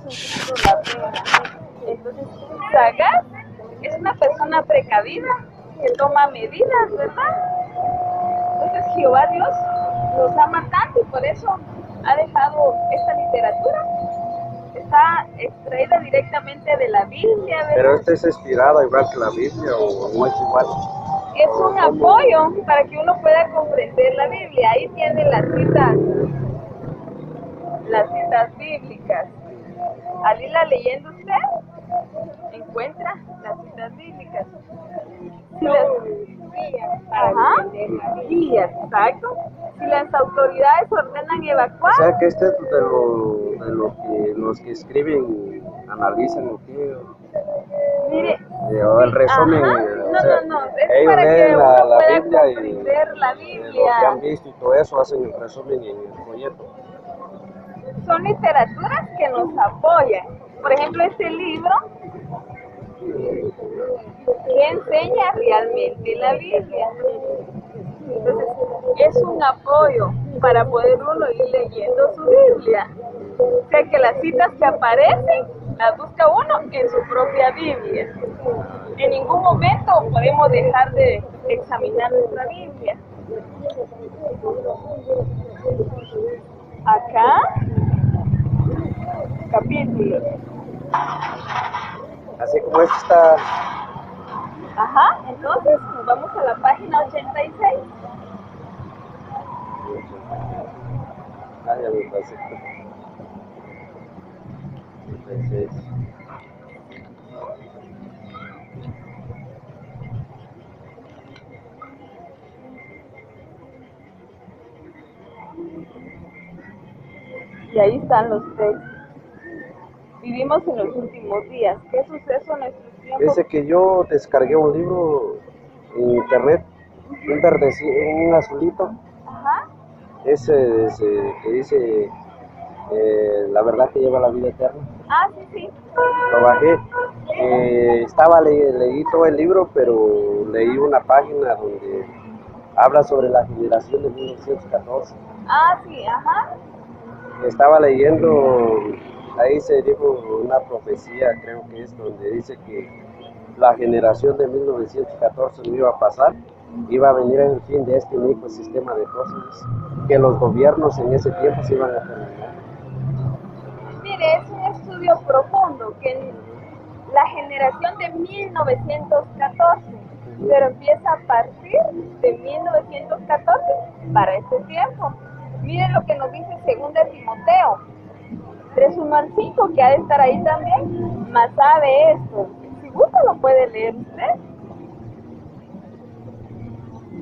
un futuro la pena. Entonces, Sagaz es una persona precavida que toma medidas, ¿verdad? Entonces Jehová Dios nos ama tanto y por eso ha dejado esta literatura. Está extraída directamente de la Biblia, ¿verdad? Pero esta es inspirada igual que la Biblia o no es igual. Es un apoyo para que uno pueda comprender la Biblia. Ahí tiene las citas bíblicas. Al irla leyendo usted, encuentra las citas bíblicas. Si las guías para entender la Biblia. guías, exacto. Si las autoridades ordenan evacuar, O sea que este es de lo que los que escriben analizan lo que mire, o el resumen. ajá, O sea, no, es ellos para que leen uno la pueda Biblia y comprender la lo Biblia. que han visto y todo eso hacen el resumen en el folleto. Son literaturas que nos apoyan. Por ejemplo, este libro que enseña realmente la Biblia. Entonces, es un apoyo para poder uno ir leyendo su Biblia. O sea que las citas que aparecen las busca uno en su propia Biblia. En ningún momento podemos dejar de examinar nuestra Biblia. Acá, capítulos. Así como este está. Ajá, entonces nos vamos a la página 86. Ah, ya me pasé. 86. Y ahí están los textos. Vivimos en los últimos días. ¿Qué suceso en nuestros tiempos? Dice que yo descargué un libro en internet, un verdecito, un azulito. Ajá. Ese que dice la verdad que lleva la vida eterna. Ah, sí, sí. Lo bajé. Leí todo el libro, pero leí una página donde habla sobre la generación de 1914. Ah, sí, ajá. Estaba leyendo, ahí se dijo una profecía, creo que es, donde dice que la generación de 1914 no iba a pasar, iba a venir el fin de este único sistema de cosas, que los gobiernos en ese tiempo se iban a terminar. Mire, es un estudio profundo que la generación de 1914, pero empieza a partir de 1914 para este tiempo. Miren lo que nos dice 2 Timoteo 3:1-5, que ha de estar ahí también. Mas sabe esto. Si gusta lo puede leer usted.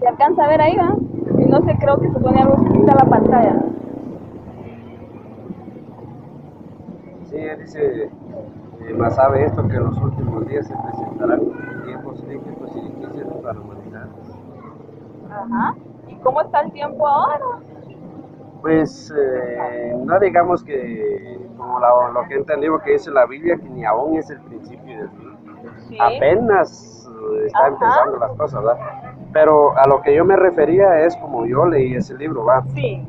¿Se alcanza a ver ahí, va? Si no sé, creo que se pone algo escrito en la pantalla. Sí, dice, más sabe esto que en los últimos días se presentarán tiempos críticos y difíciles para la humanidad. Ajá. ¿Y cómo está el tiempo ahora? Pues no digamos que, como lo que entendido que dice la Biblia, que ni aún es el principio del fin. Sí. Apenas está empezando las cosas, ¿verdad? Pero a lo que yo me refería es como yo leí ese libro, ¿va? Sí.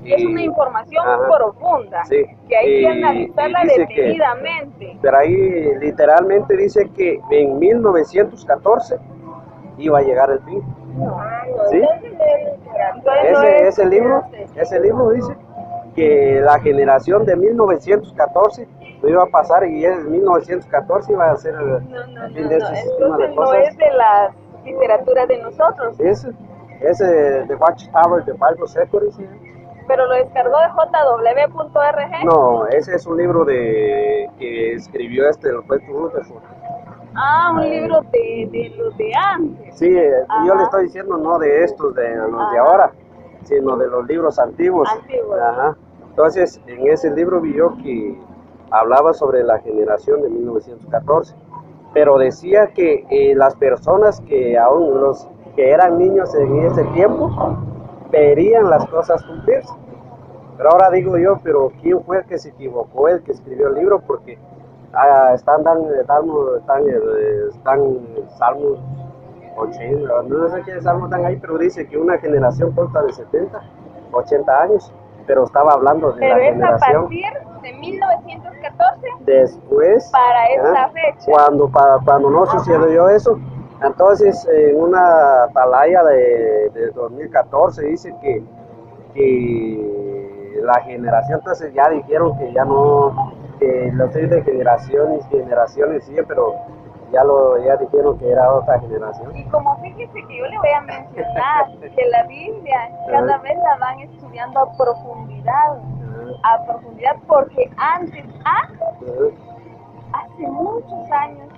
Es una información profunda, sí, que hay que analizarla detenidamente. Pero ahí literalmente dice que en 1914 iba a llegar el fin. ¿Sí? Ese libro dice que la generación de 1914 no iba a pasar y en 1914 iba a ser el fin de ese sistema de cosas. No es de las literaturas de nosotros. Ese de Watchtower de Bible Security. ¿Pero lo descargó de jw.org? No, ese es un libro que escribió el juez Rutherford. Ah, un libro de los de antes. Sí, yo le estoy diciendo no de estos, de los de ahora, sino de los libros antiguos. Ajá. Entonces, en ese libro vi yo que hablaba sobre la generación de 1914, pero decía que las personas que aún los que eran niños en ese tiempo verían las cosas cumplirse. Pero ahora digo yo, pero ¿quién fue el que se equivocó, el que escribió el libro? Porque están Salmos 80, no sé qué salmos están ahí, pero dice que una generación consta de 70, 80 años, pero estaba hablando de la generación. Pero es a partir de 1914 después, para esta fecha. Cuando no sucedió eso, entonces en una atalaya de 2014 dice que la generación, entonces ya dijeron que ya no, que los de generaciones siguen, pero ya dijeron que era otra generación. Y como fíjese que yo le voy a mencionar que la Biblia cada vez la van estudiando a profundidad, porque antes, hace muchos años,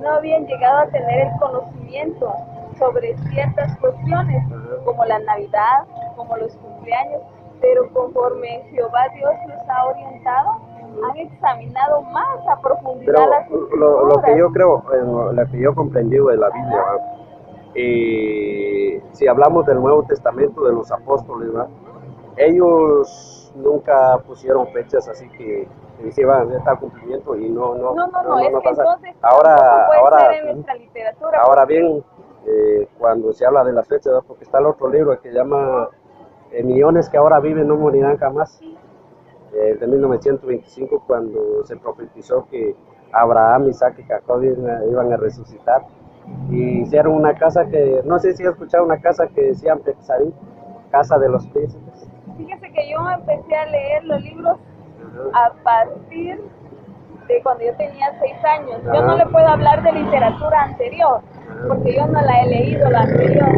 no habían llegado a tener el conocimiento sobre ciertas cuestiones, como la Navidad, como los cumpleaños, pero conforme Jehová Dios los ha orientado, han examinado más a profundidad pero las escrituras. Lo que yo creo, lo que yo comprendí de la Biblia, si hablamos del Nuevo Testamento de los apóstoles, ellos nunca pusieron fechas así que se iban a estar cumplimiento y no es que pasa. entonces Ahora puede ser en nuestra literatura. Ahora bien, cuando se habla de las fechas, porque está el otro libro que se llama Millones que ahora viven no morirán jamás, de 1925, cuando se profetizó que Abraham, Isaac y Jacob iban a resucitar, y hicieron una casa que, no sé si has escuchado, una casa que decían Petzarí, casa de los príncipes. Fíjese que yo empecé a leer los libros a partir de cuando yo tenía 6 años. Yo no le puedo hablar de literatura anterior, porque yo no la he leído la anterior.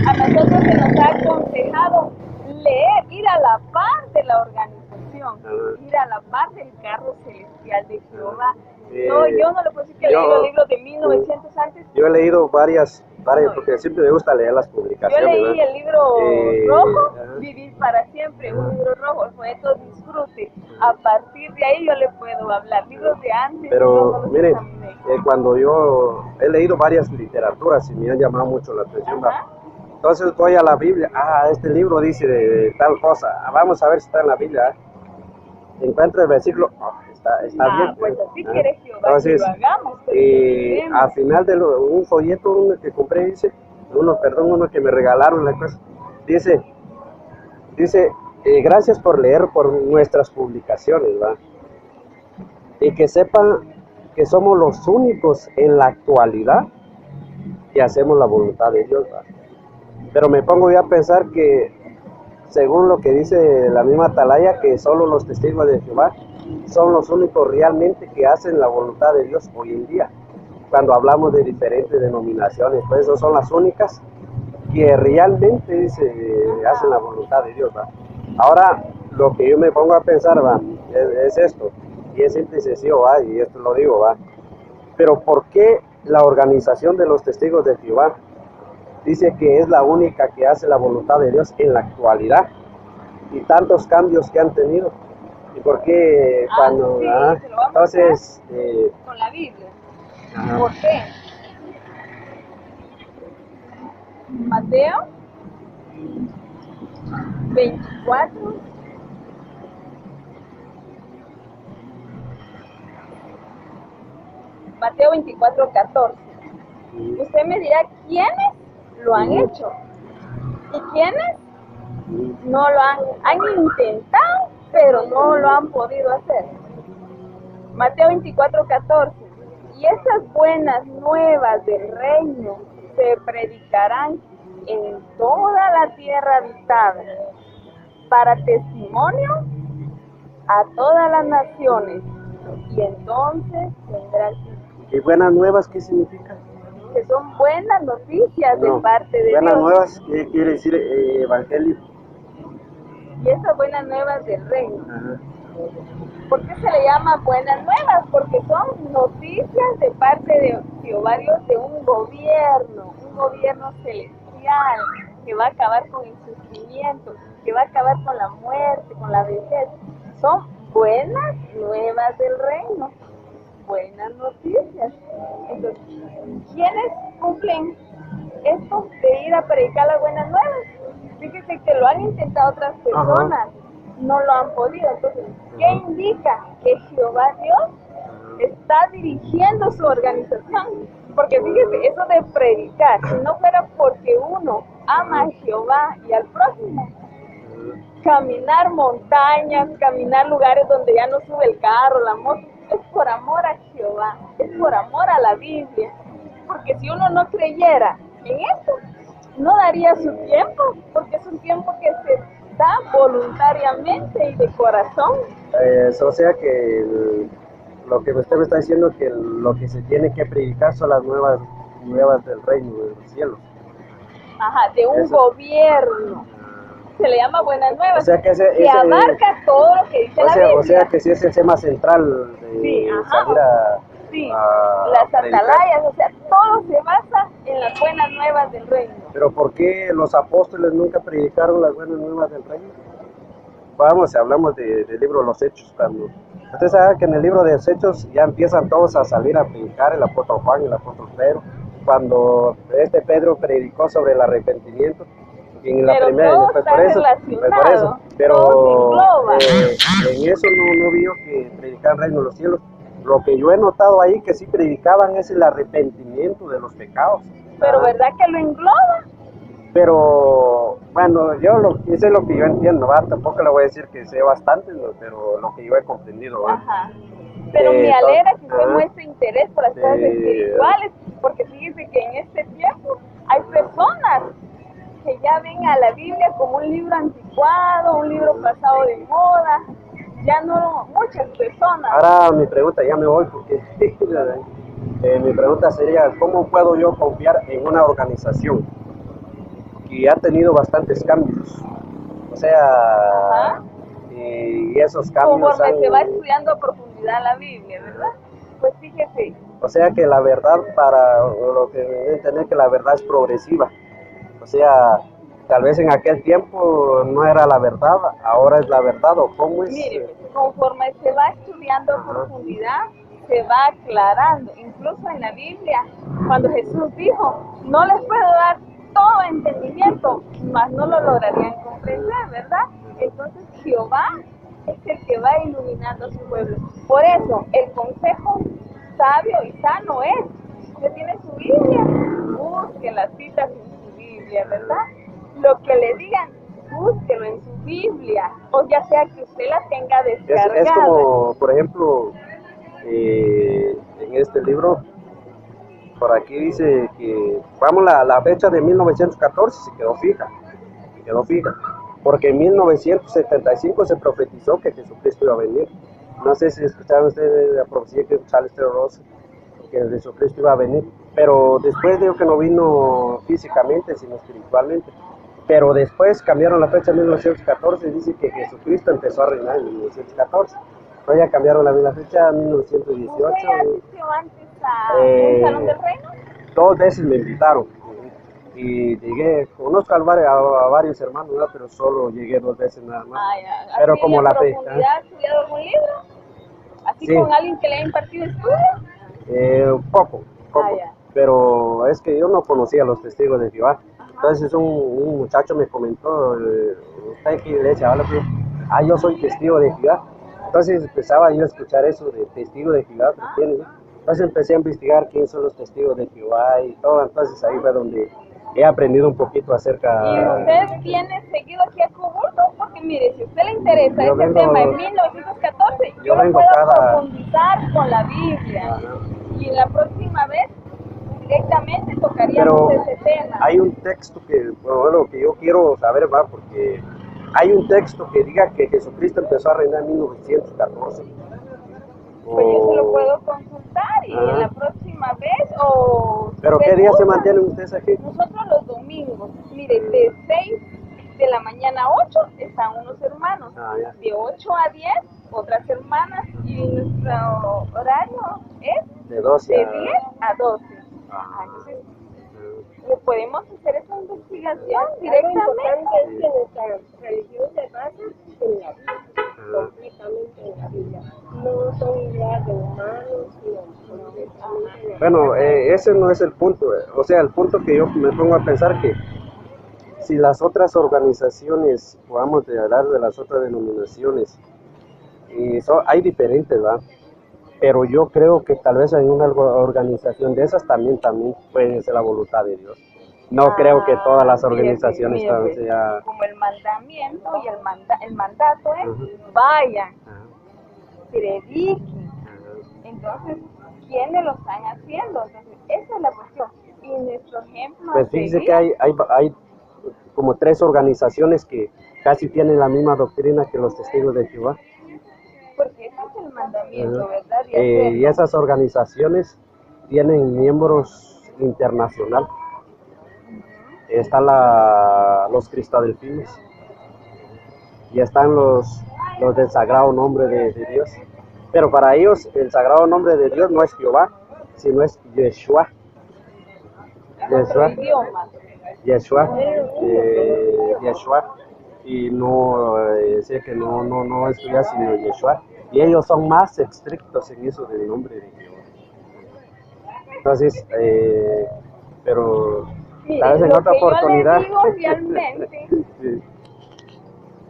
A nosotros se nos ha aconsejado leer, ir a la par de la organización, ir a la par del carro celestial de Jehová. No, yo no le puedo decir que leí los libros de 1900 antes. Yo he leído varias, porque siempre me gusta leer las publicaciones. Yo leí el libro rojo, Vivir para Siempre, un libro rojo, el folleto Disfrute. A partir de ahí yo le puedo hablar, libros de antes. Pero miren, cuando yo he leído varias literaturas y me han llamado mucho la atención, entonces voy a la Biblia, este libro dice de tal cosa, vamos a ver si está en la Biblia, encuentro el versículo, está bien. Pues así quiere Jehová. Entonces, que lo hagamos, al final de un folleto uno que compré, dice, uno que me regalaron, la cosa, dice, gracias por leer por nuestras publicaciones, ¿va? Y que sepan que somos los únicos en la actualidad que hacemos la voluntad de Dios, ¿va? Pero me pongo ya a pensar que, según lo que dice la misma atalaya, que solo los testigos de Jehová son los únicos realmente que hacen la voluntad de Dios hoy en día. Cuando hablamos de diferentes denominaciones, pues esas son las únicas que realmente hacen la voluntad de Dios, ¿va? Ahora, lo que yo me pongo a pensar, ¿va? Es esto, y es simple y sencillo, ¿va? Y esto lo digo, ¿va? Pero ¿por qué la organización de los testigos de Jehová dice que es la única que hace la voluntad de Dios en la actualidad, y tantos cambios que han tenido? ¿Y por qué cuando? Sí, entonces, con la Biblia. ¿Por qué? Mateo 24. Mateo 24:14. Usted me dirá, ¿quiénes lo han hecho? ¿Y quiénes no lo han intentado, pero no lo han podido hacer? Mateo 24:14. Y esas buenas nuevas del reino se predicarán en toda la tierra habitada, para testimonio a todas las naciones, y entonces vendrá el fin. ¿Y buenas nuevas qué significa? Que son buenas noticias de parte de buenas Dios. Nuevas, ¿qué quiere decir evangelio? Y esas buenas nuevas del reino. ¿Por qué se le llama buenas nuevas? Porque son noticias de parte de Jehová Dios, de un gobierno celestial, que va a acabar con el sufrimiento, que va a acabar con la muerte, con la vejez. Son buenas nuevas del reino, buenas noticias. Entonces, ¿quiénes cumplen esto de ir a predicar las buenas nuevas? Fíjese que lo han intentado otras personas, no lo han podido. Entonces, ¿qué indica? Que Jehová Dios está dirigiendo su organización. Porque fíjese, eso de predicar, si no fuera porque uno ama a Jehová y al prójimo, caminar montañas, caminar lugares donde ya no sube el carro, la moto, es por amor a Jehová, es por amor a la Biblia. Porque si uno no creyera en esto, no daría su tiempo, porque es un tiempo que se da voluntariamente y de corazón. O sea que lo que usted me está diciendo es que lo que se tiene que predicar son las nuevas del reino de los cielos. Ajá, de un gobierno. Se le llama Buenas Nuevas, o sea que abarca todo lo que dice la Biblia. O sea que sí es el tema central de salir a las atalayas, o sea, todo se basa en las buenas nuevas del reino. Pero ¿por qué los apóstoles nunca predicaron las buenas nuevas del reino? Vamos, hablamos del libro de los Hechos. Cuando usted sabe que en el libro de los Hechos ya empiezan todos a salir a predicar, el apóstol Juan, el apóstol Pedro. Cuando Pedro predicó sobre el arrepentimiento, y en la primera, por eso, pero en eso no vio que predicaban el reino de los cielos. Lo que yo he notado ahí que sí predicaban es el arrepentimiento de los pecados. Pero ¿verdad que lo engloba? Pero bueno, eso es lo que yo entiendo, ¿va? Tampoco le voy a decir que sé bastante, ¿no? Pero lo que yo he comprendido, ¿va? Ajá. Pero me alegra que usted muestre interés por las cosas espirituales, porque fíjese que en este tiempo hay personas que ya ven a la Biblia como un libro anticuado, un libro pasado de moda. Ya no, muchas personas. Ahora mi pregunta, ya me voy porque mi pregunta sería, ¿cómo puedo yo confiar en una organización que ha tenido bastantes cambios? O sea, y esos cambios conforme se va estudiando a profundidad la Biblia, ¿verdad? Pues fíjese. O sea que la verdad, para lo que deben entender, que la verdad es progresiva. O sea, tal vez en aquel tiempo no era la verdad, ahora es la verdad, ¿o cómo es? Mire, conforme se va estudiando a profundidad, se va aclarando. Incluso en la Biblia, cuando Jesús dijo, no les puedo dar todo entendimiento, mas no lo lograrían comprender, ¿verdad? Entonces Jehová es el que va iluminando a su pueblo. Por eso, el consejo sabio y sano es, usted tiene su Biblia, busque las citas en su Biblia, ¿verdad? Lo que le digan, búsquelo en su Biblia, o ya sea que usted la tenga descargada. Es como, por ejemplo, en este libro, por aquí dice que, vamos, la fecha de 1914 se quedó fija, porque en 1975 se profetizó que Jesucristo iba a venir. No sé si escucharon ustedes la profecía que Charles Ross, que Jesucristo iba a venir, pero después digo que no vino físicamente, sino espiritualmente. Pero después cambiaron la fecha a 1914 y dice que Jesucristo empezó a reinar en 1914. Pero ya cambiaron la fecha a 1918. ¿Usted asistió antes a un salón del reino? 2 veces me invitaron. Y llegué, conozco a varios hermanos, ¿no? Pero solo llegué 2 veces nada más. Pero como la fe. ¿Ha estudiado algún libro? ¿Así con alguien que le ha impartido estudios? Poco. Pero es que yo no conocía a los testigos de Jehová. Entonces un muchacho me comentó, ¿usted qué iglesia habla? Yo soy testigo de Jehová. Entonces empezaba yo a escuchar eso de testigo de Jehová. Entonces empecé a investigar quién son los testigos de Jehová y todo. Entonces ahí fue donde he aprendido un poquito acerca. ¿Y usted viene seguido aquí a Coburto? Porque mire, si a usted le interesa este tema en 1914, yo lo puedo profundizar con la Biblia. Y la próxima vez directamente tocaríamos ese tema. Hay un texto que, bueno, que yo quiero saber, va, porque hay un texto que diga que Jesucristo empezó a reinar en 1914. Pues yo se lo puedo consultar y en la próxima vez ¿Pero qué día se mantienen ustedes aquí? Nosotros los domingos, mire, de 6 de la mañana a 8 están unos hermanos, de 8 a 10 otras hermanas y nuestro horario es de 10 a 12. Entonces, le podemos hacer esa investigación directamente. Lo importante es que nuestra religión se basa en la Biblia, completamente en la Biblia. No son ideas de humanos, sino completamente en la Biblia. Bueno, ese no es el punto. O sea, el punto que yo me pongo a pensar que si las otras organizaciones, podamos hablar de las otras denominaciones, hay diferentes, ¿verdad? Pero yo creo que tal vez en una organización de esas también puede ser la voluntad de Dios. No creo que todas las Mire, organizaciones mire, pues, sea... como el mandamiento y el mandato es, Ajá. vayan, Ajá. prediquen. Entonces, ¿quiénes lo están haciendo? Entonces, esa es la cuestión. Y nuestro ejemplo a Pues fíjese seguir, que hay como 3 organizaciones que casi tienen la misma doctrina que los testigos de Jehová. porque ese es el mandamiento, Ajá. ¿verdad? De Y hacerlo. esas organizaciones tienen miembros internacional. Están los cristadelfinos y están los del sagrado nombre de Dios. Pero para ellos el sagrado nombre de Dios no es Jehová, sino es Yeshua. En otro idioma. Yeshua. Y no sé que no es Jehová, sino Yeshua. Y ellos son más estrictos en eso del nombre de Jehová. Entonces, pero Mire, tal vez en lo otra que oportunidad. yo le digo realmente Sí.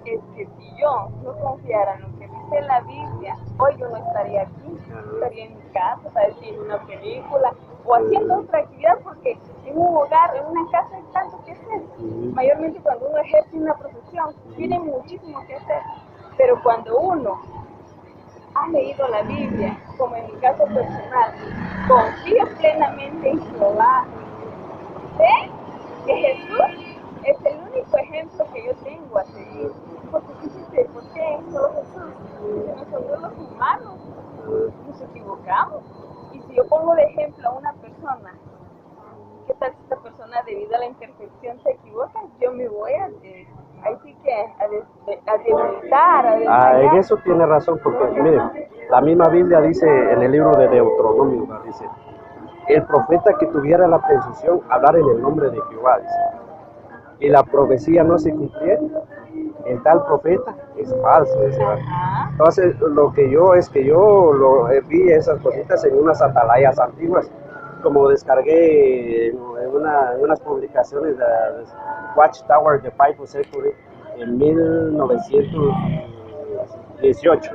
es que si yo no confiara en lo que dice la Biblia, hoy yo no estaría aquí, estaría en mi casa, estaría viendo una película o haciendo otra actividad, porque en un hogar, en una casa hay tanto que hacer. Mayormente cuando uno ejerce una profesión, tiene muchísimo que hacer, pero cuando uno ha leído la Biblia, como en mi caso personal, confío plenamente en Jehová, sé que Jesús es el único ejemplo que yo tengo a seguir. Porque fíjese, ¿por qué solo Jesús? Porque nosotros los humanos nos equivocamos. Y si yo pongo de ejemplo a una persona, ¿qué tal si esta persona debido a la imperfección se equivoca? Yo me voy ahí sí que a debilitar, a desmayar. En eso tiene razón, porque mire, la misma Biblia dice en el libro de Deuteronomio, dice, el profeta que tuviera la presunción hablar en el nombre de Jehová, dice, y la profecía no se cumpliera, el tal profeta es falso, dice. Entonces, lo que yo es que yo vi esas cositas en unas atalayas antiguas, como descargué en unas publicaciones de Watchtower de Bible Century en 1918,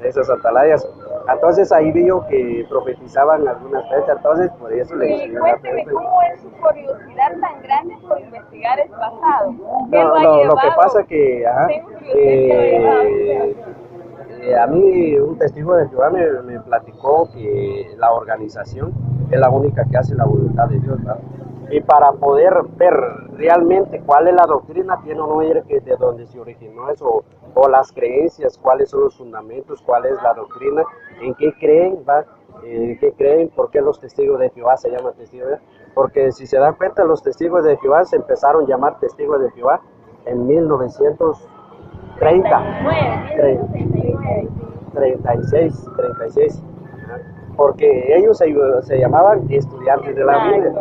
esas atalayas. Entonces ahí vi yo que profetizaban algunas fechas, entonces por eso le Y cuénteme cómo es su curiosidad tan grande por investigar el pasado. Lo que pasa que, a mí un testigo de Jehová me platicó que la organización es la única que hace la voluntad de Dios, ¿verdad? Y para poder ver realmente cuál es la doctrina, tiene uno que ir de donde se originó eso, o las creencias, cuáles son los fundamentos, cuál es la doctrina, en qué creen, ¿va? ¿Qué creen? ¿Por qué los testigos de Jehová se llaman testigos de Jehová? Porque si se dan cuenta, los testigos de Jehová se empezaron a llamar testigos de Jehová en 1930, 36, porque ellos se llamaban estudiantes de la Biblia,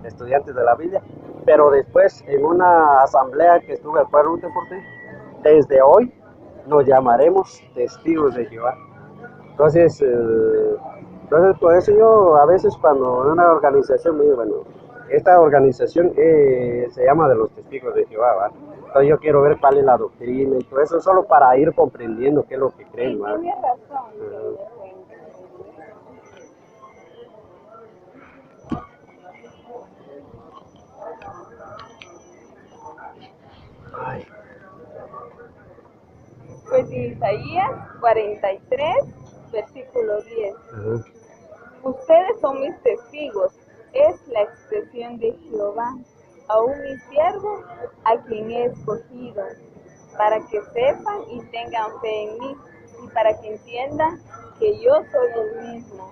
estudiantes de la Biblia, pero después en una asamblea que estuvo el pueblo de Fortín, desde hoy nos llamaremos testigos de Jehová. Entonces por eso yo a veces cuando en una organización me digo, bueno, esta organización se llama de los testigos de Jehová, ¿va? Entonces yo quiero ver cuál es la doctrina y todo eso, solo para ir comprendiendo qué es lo que creen, ¿va? Tiene razón. Pues Isaías 43, versículo 10. Ustedes son mis testigos, es la expresión de Jehová, aún mi siervo, a quien he escogido, para que sepan y tengan fe en mí, y para que entiendan que yo soy el mismo.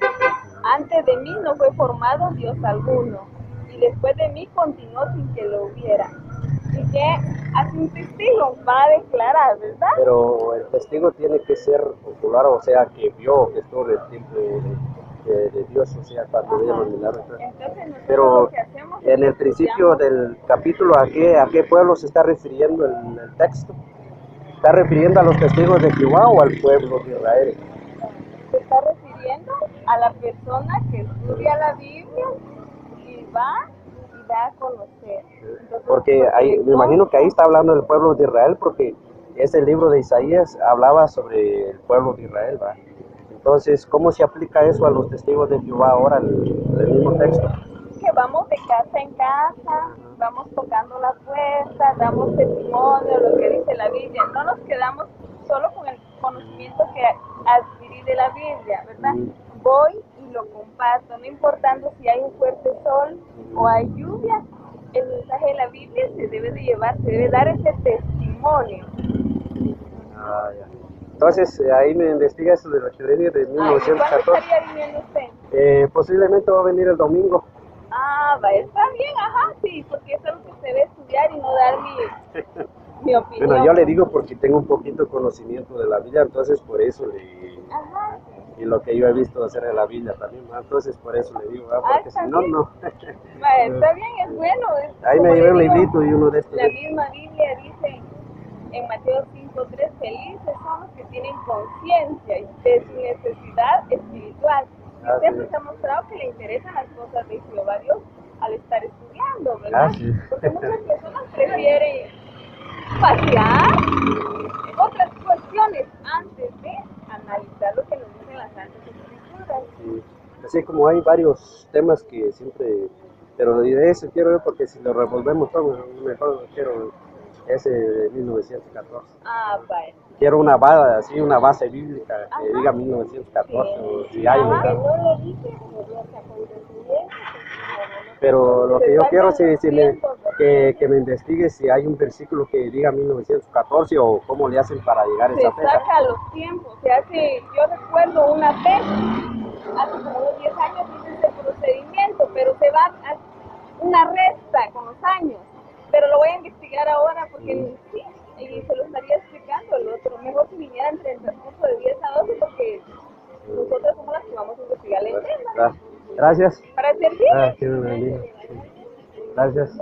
Antes de mí no fue formado Dios alguno, y después de mí continuó sin que lo hubiera. Y que hace un testigo, va a declarar, ¿verdad? Pero el testigo tiene que ser ocular, o sea, que vio que estuvo el tiempo de Dios, o sea, para poder dominar. Pero en el principio del capítulo, ¿a qué pueblo se está refiriendo el texto? ¿Está refiriendo a los testigos de Jehová o al pueblo de Israel? Se está refiriendo a la persona que estudia la Biblia y va y da a conocer. Entonces, porque me imagino que ahí está hablando del pueblo de Israel, porque ese libro de Isaías hablaba sobre el pueblo de Israel, ¿va? Entonces, ¿cómo se aplica eso a los testigos de Jehová ahora, el mismo texto? Qué vamos de casa en casa, vamos tocando la puerta, damos testimonio de lo que dice la Biblia. No nos quedamos solo con el conocimiento que adquirí de la Biblia, ¿verdad? Voy y lo comparto, no importando si hay un fuerte sol o hay lluvia. El mensaje de la Biblia se debe de llevar, se debe dar ese testimonio. Ah, ya. Entonces, ahí me investiga eso de la academia de 1914. ¿Cuándo estaría viniendo usted? Posiblemente va a venir el domingo. Ah, va, está bien, ajá, sí, porque es algo que se debe estudiar y no dar mi opinión. Bueno, yo le digo porque tengo un poquito de conocimiento de la Biblia, entonces por eso Ajá. y lo que yo he visto hacer de la Biblia también, entonces por eso le digo, porque si no, no. Va, está bien, es bueno. Ahí me llevé un librito y uno de estos. La misma Biblia dice en Mateo 5:3, felices son los que tienen conciencia de su necesidad espiritual. Y siempre se ha mostrado que le interesan las cosas de Jehová Dios al estar estudiando, ¿verdad? Sí. Porque muchas personas prefieren pasear otras cuestiones antes de analizar lo que nos dicen las Santas Escrituras. Sí. Así como hay varios temas que siempre, pero de eso quiero ver porque si lo revolvemos todo, mejor quiero ese de 1914. Ah, vale. Quiero una base, así una base bíblica que diga 1914 o si hay una. Que no lo dije por los acontecimientos. Pero lo que yo quiero es que me investigue si hay un versículo que diga 1914 o cómo le hacen para llegar a esa fecha. Se saca los tiempos, se hace, yo recuerdo una vez, hace como unos 10 años hice ese procedimiento, pero se va a una resta con los años. Pero lo voy a investigar ahora porque sí, y se lo estaría explicando el otro. Mejor que viniera entre el transcurso de 10 a 12 porque nosotros somos las que vamos a investigar el tema. Gracias. Para servir. Gracias.